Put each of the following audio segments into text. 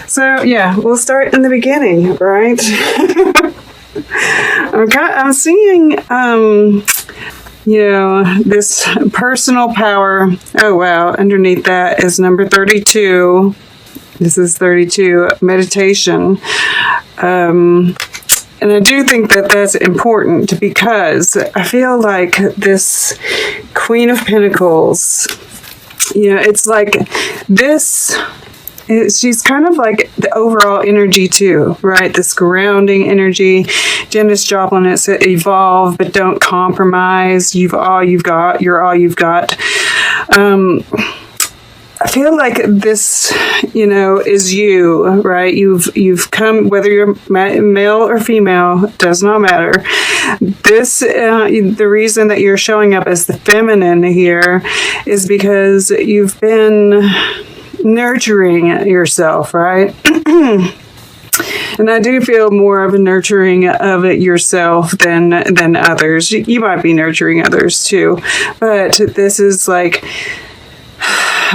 So yeah, we'll start in the beginning, right? I'm seeing, this personal power. Oh wow! Underneath that is number 32. This is 32, meditation. And I do think that that's important because I feel like this Queen of Pentacles, it's like this. She's kind of like the overall energy too, right? This grounding energy. Janis Joplin, it said, evolve, but don't compromise. You're all you've got. I feel like this, is you, right? You've come, whether you're male or female, does not matter. This, the reason that you're showing up as the feminine here is because you've been nurturing yourself, right? And I do feel more of a nurturing of it yourself than others. You might be nurturing others too, but this is like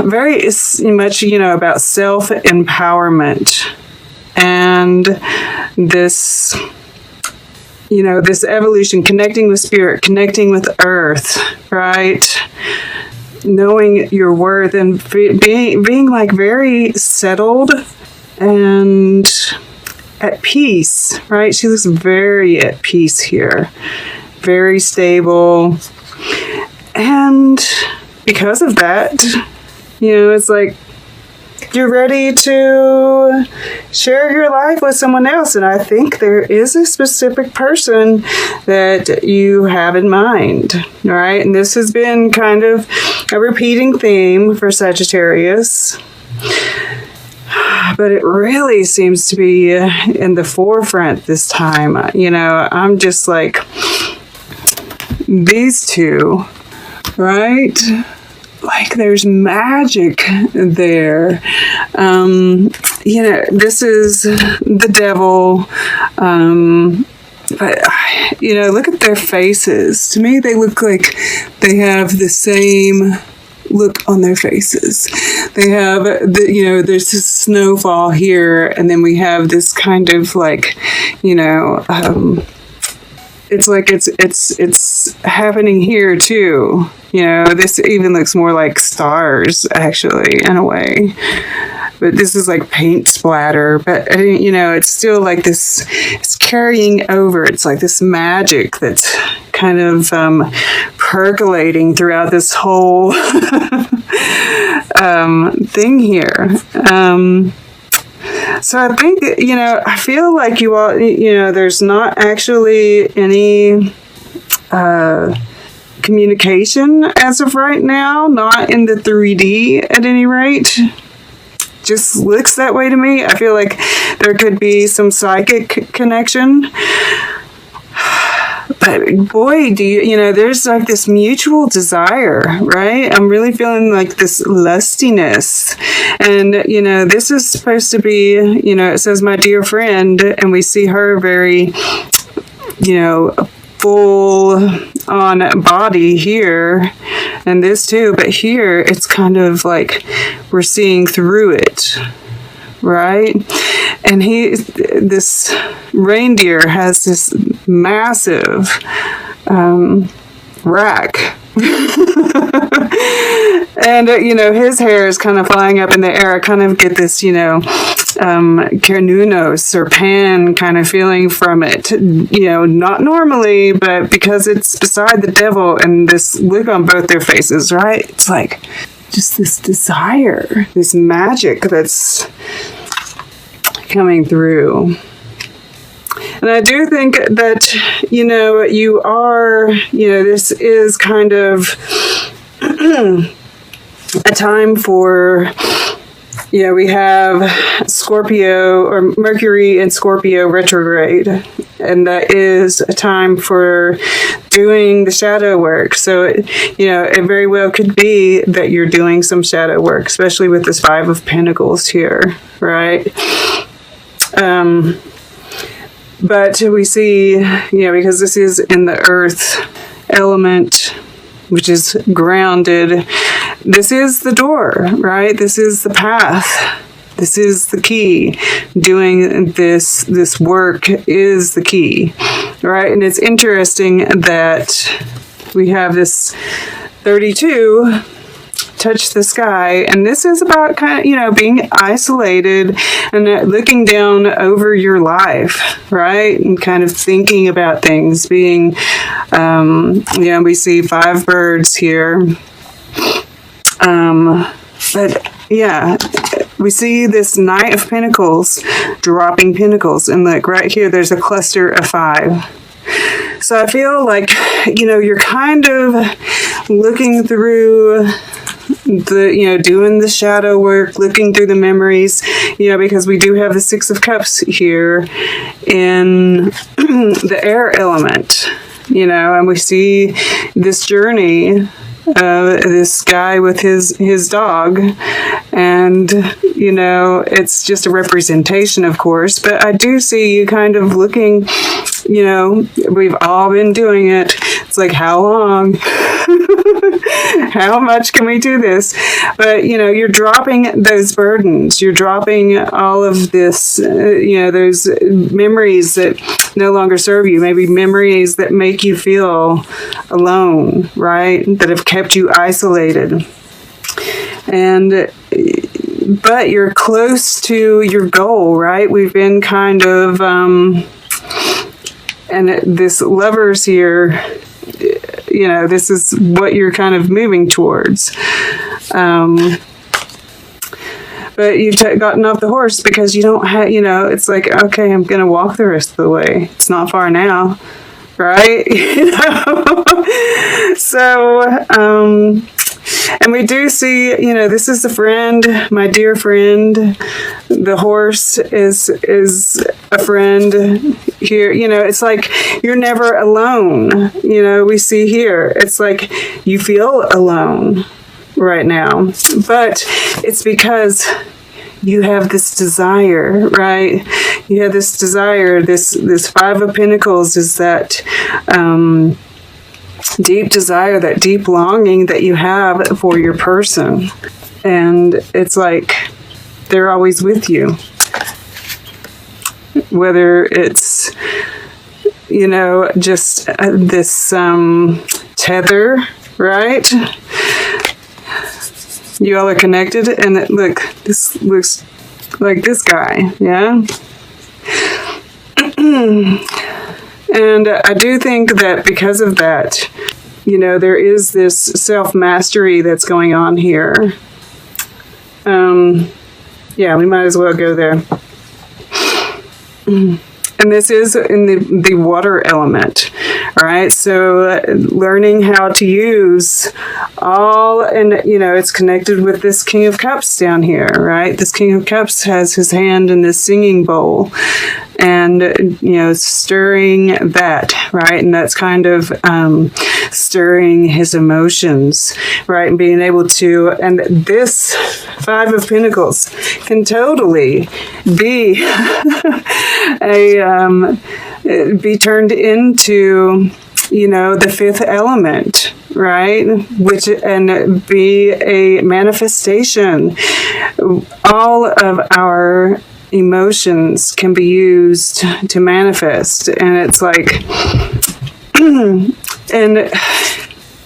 very much, about self-empowerment and this, this evolution, connecting with spirit, connecting with earth, right? Knowing your worth and being like very settled and at peace, right? She looks very at peace here, very stable. And because of that, it's like you're ready to share your life with someone else. And I think there is a specific person that you have in mind, right? And this has been kind of a repeating theme for Sagittarius. But it really seems to be in the forefront this time. I'm just like, these two, right? Like there's magic there. This is the devil. But, look at their faces. To me, they look like they have the same look on their faces. They have, there's this snowfall here, and then we have this kind of like, it's like it's happening here too. This even looks more like stars, actually, in a way. But this is like paint splatter. But, it's still like this, it's carrying over. It's like this magic that's kind of percolating throughout this whole thing here. So I think, I feel like you all, there's not actually any communication as of right now, not in the 3D at any rate. Just looks that way to me. I feel like there could be some psychic connection. But boy, there's like this mutual desire, right? I'm really feeling like this lustiness. And, this is supposed to be, it says my dear friend, and we see her very, full on body here, and this too. But here, it's kind of like we're seeing through it, right? And this reindeer has this massive rack. And, his hair is kind of flying up in the air. I kind of get this, Carnunos or Pan kind of feeling from it. Not normally, but because it's beside the devil and this look on both their faces, right? It's like just this desire, this magic that's coming through. And I do think that, you are, this is kind of a time for, we have Scorpio or Mercury in Scorpio retrograde. And that is a time for doing the shadow work. So, it very well could be that you're doing some shadow work, especially with this 5 of Pentacles here, right? But we see, because this is in the earth element, which is grounded, this is the door, right? This is the path. This is the key. Doing this work is the key, right? And it's interesting that we have this 32 touch the sky, and this is about kind of, being isolated and looking down over your life, right? And kind of thinking about things, being, we see 5 birds here. But yeah, we see this Knight of Pentacles dropping pentacles, and look right here, there's a cluster of 5. So I feel like, you're kind of looking through doing the shadow work, looking through the memories, because we do have the 6 of Cups here in the air element, and we see this journey. This guy with his dog, and it's just a representation, of course, but I do see you kind of looking, we've all been doing it. It's like, how long? How much can we do this? But you're dropping those burdens, you're dropping all of this, those memories that no longer serve you, maybe memories that make you feel alone, right? That have kept you isolated. But you're close to your goal, right? We've been kind of, and this Lovers here, this is what you're kind of moving towards. But you've gotten off the horse because you don't have, it's like, okay, I'm going to walk the rest of the way. It's not far now, right? So, and we do see, this is a friend, my dear friend. The horse is a friend here. It's like you're never alone. We see here, it's like you feel alone right now, but it's because you have this desire, right? You have this desire. This 5 of Pentacles is that deep desire, that deep longing that you have for your person. And it's like they're always with you. Whether it's, just this tether, right? You all are connected, and look, this looks like this guy, yeah? And I do think that because of that, there is this self-mastery that's going on here. Yeah, we might as well go there. And this is in the water element, all right? So learning how to use all, and, it's connected with this King of Cups down here, right? This King of Cups has his hand in this singing bowl and, stirring that, right? And that's kind of stirring his emotions, right? And being able to, and this 5 of Pentacles can totally be be turned into, the 5th element, right? And be a manifestation. All of our emotions can be used to manifest, and it's like, and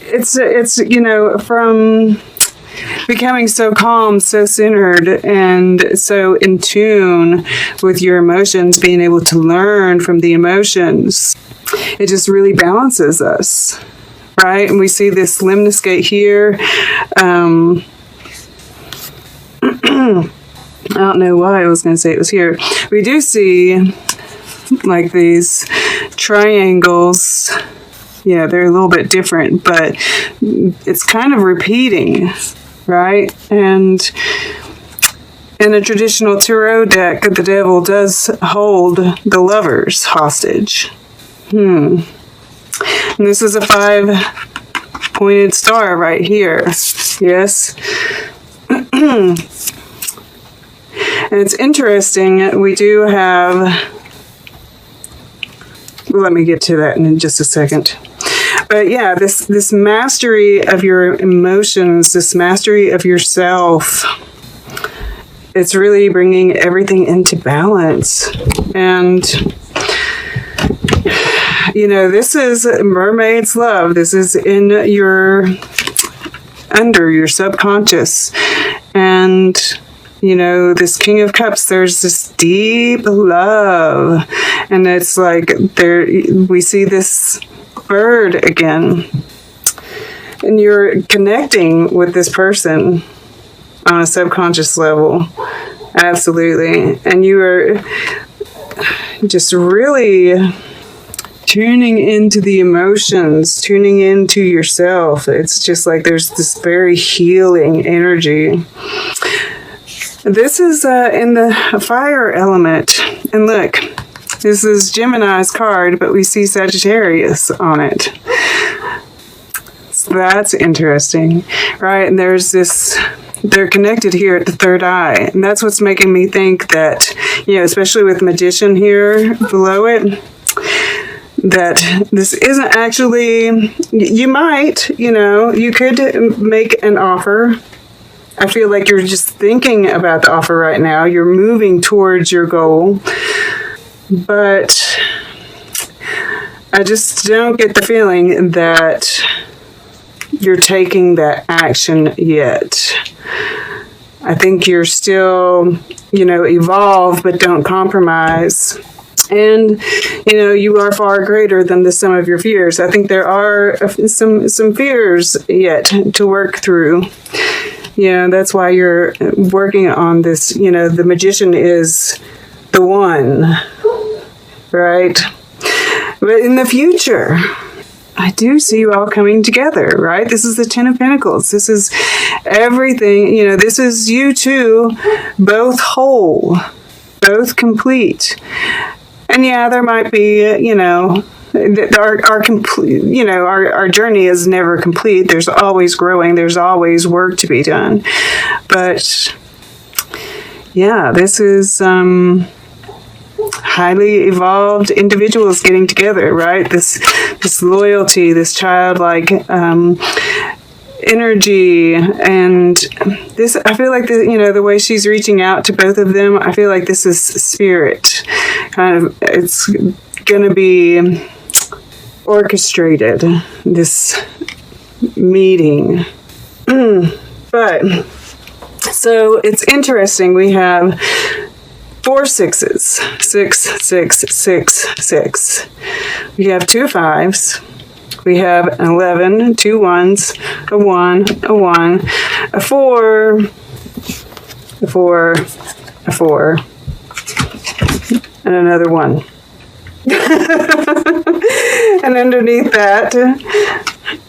it's from becoming so calm, so centered, and so in tune with your emotions, being able to learn from the emotions, it just really balances us, right? And we see this lemniscate here. I don't know why I was going to say it was here. We do see like these triangles. Yeah, they're a little bit different, but it's kind of repeating, right? And in a traditional tarot deck, the devil does hold the lovers hostage. And this is a 5-pointed star right here. Yes. And it's interesting, we do have, let me get to that in just a second. But yeah, this mastery of your emotions, this mastery of yourself it's really bringing everything into balance. And, this is mermaid's love. This is in under your subconscious. And, this King of Cups, there's this deep love. And it's like we see this bird again. And you're connecting with this person on a subconscious level. Absolutely. And you are just really tuning into the emotions, tuning into yourself. It's just like there's this very healing energy. This is in the fire element. And look, this is Gemini's card, but we see Sagittarius on it. So that's interesting, right? And there's this, they're connected here at the third eye. And that's what's making me think that, especially with Magician here below it, that this isn't actually, you might, you could make an offer. I feel like you're just thinking about the offer right now. You're moving towards your goal. But I just don't get the feeling that you're taking that action yet. I think you're still, evolve, but don't compromise. And, you are far greater than the sum of your fears. I think there are some fears yet to work through. That's why you're working on this. The Magician is the one, right? But in the future, I do see you all coming together, right? This is the Ten of Pentacles. This is everything, this is you two, both whole, both complete. And there might be, our journey is never complete. There's always growing. There's always work to be done. But this is highly evolved individuals getting together, right? This loyalty, this childlike energy, and this, I feel like the way she's reaching out to both of them, I feel like this is spirit. It's gonna be orchestrated, this meeting. But so it's interesting, we have 4 6s, 6 6 6 6. We have 2 5s. We have an 11, 2 1s, a 1, a 1, a 4, a 4, a 4, and another 1. And underneath that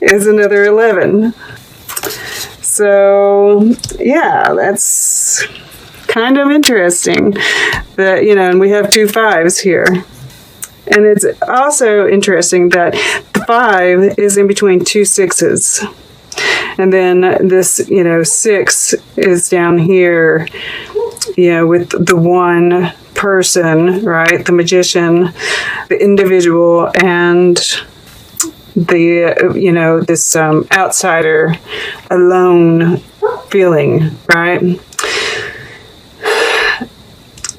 is another 11. So, that's kind of interesting that, and we have 2 5s here. And it's also interesting that the 5 is in between 2 6s. And then this, 6 is down here, with the one person, right? The Magician, the individual, and the, this outsider, alone feeling, right?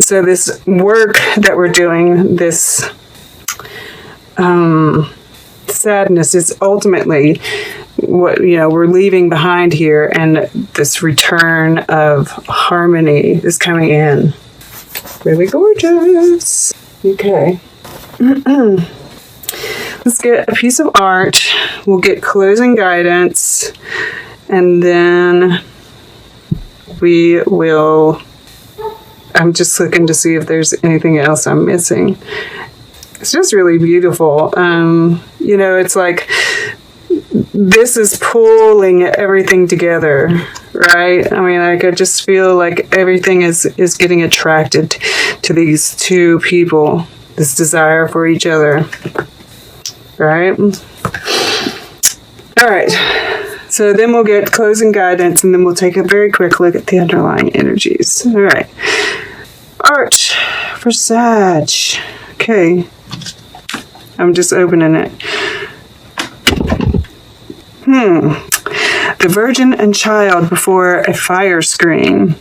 So this work that we're doing, this sadness is ultimately what we're leaving behind here, and this return of harmony is coming in. Really gorgeous. Okay. Let's get a piece of art. We'll get closing guidance, and then we will, I'm just looking to see if there's anything else I'm missing. It's just really beautiful. It's like this is pulling everything together, right? I mean, I could just feel like everything is getting attracted to these two people, this desire for each other, right? All right. So then we'll get closing guidance, and then we'll take a very quick look at the underlying energies. All right. Art for Sag. Okay. I'm just opening it. The Virgin and Child before a fire screen.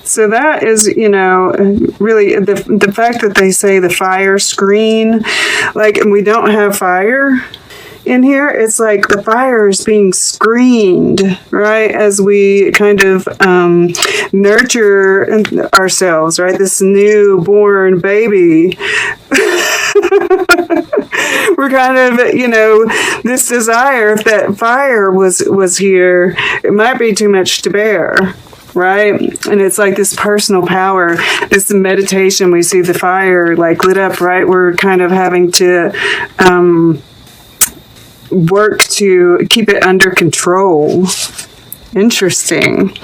So that is, really the fact that they say the fire screen, like, and we don't have fire in here. It's like the fire is being screened, right, as we kind of nurture ourselves, right, this newborn baby. We're kind of, this desire, if that fire was here, it might be too much to bear. Right? And it's like this personal power, this meditation, we see the fire like lit up, right? We're kind of having to work to keep it under control. Interesting.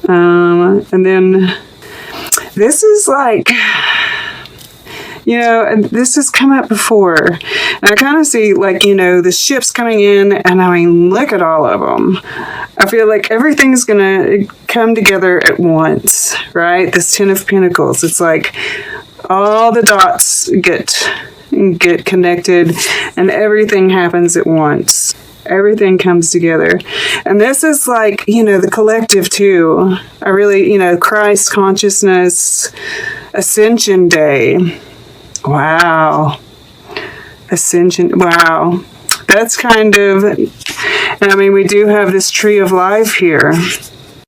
And then this is like, and this has come up before. And I kind of see, like, the ships coming in, and I mean, look at all of them. I feel like everything's going to come together at once, right? This Ten of Pentacles. It's like all the dots get connected, and everything happens at once. Everything comes together. And this is like, the collective too. I really, Christ consciousness, Ascension Day. Wow. Ascension. Wow. That's kind of, and I mean, we do have this tree of life here.